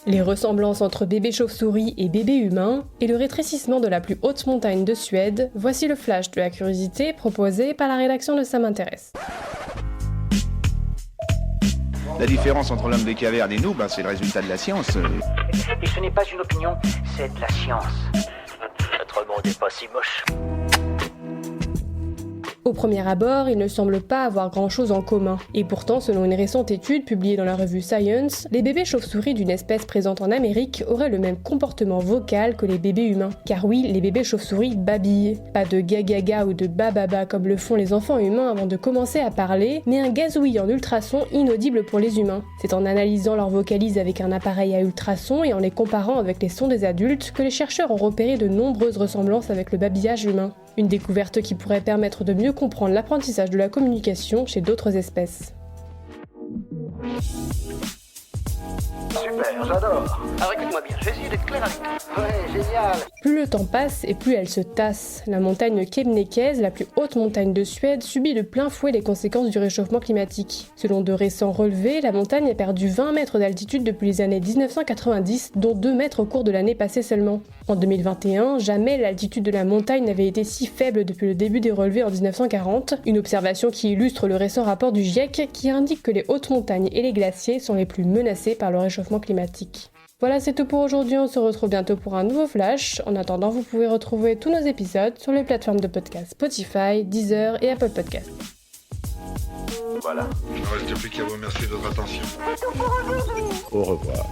Les ressemblances entre bébé chauve-souris et bébé humain et le rétrécissement de la plus haute montagne de Suède, voici le flash de la curiosité proposé par la rédaction de Ça m'intéresse. La différence entre l'homme des cavernes et nous, c'est le résultat de la science. Et ce n'est pas une opinion, c'est de la science. Notre monde n'est pas si moche. Au premier abord, ils ne semblent pas avoir grand-chose en commun. Et pourtant, selon une récente étude publiée dans la revue Science, les bébés chauves-souris d'une espèce présente en Amérique auraient le même comportement vocal que les bébés humains. Car oui, les bébés chauves-souris babillent. Pas de ga-ga-ga ou de ba-ba-ba comme le font les enfants humains avant de commencer à parler, mais un gazouillis en ultrasons inaudible pour les humains. C'est en analysant leur vocalise avec un appareil à ultrasons et en les comparant avec les sons des adultes que les chercheurs ont repéré de nombreuses ressemblances avec le babillage humain. Une découverte qui pourrait permettre de mieux comprendre l'apprentissage de la communication chez d'autres espèces. Super, j'adore. Alors écoute-moi bien, je vais essayer d'être clair avec toi. Ouais, génial. Plus le temps passe et plus elle se tasse. La montagne Kebnekaise, la plus haute montagne de Suède, subit de plein fouet les conséquences du réchauffement climatique. Selon de récents relevés, la montagne a perdu 20 mètres d'altitude depuis les années 1990, dont 2 mètres au cours de l'année passée seulement. En 2021, jamais l'altitude de la montagne n'avait été si faible depuis le début des relevés en 1940, une observation qui illustre le récent rapport du GIEC qui indique que les hautes montagnes et les glaciers sont les plus menacés par le réchauffement climatique. Voilà, c'est tout pour aujourd'hui, on se retrouve bientôt pour un nouveau flash. En attendant, vous pouvez retrouver tous nos épisodes sur les plateformes de podcast Spotify, Deezer et Apple Podcasts. Voilà. Il ne reste plus qu'à vous remercier de votre attention. Au revoir.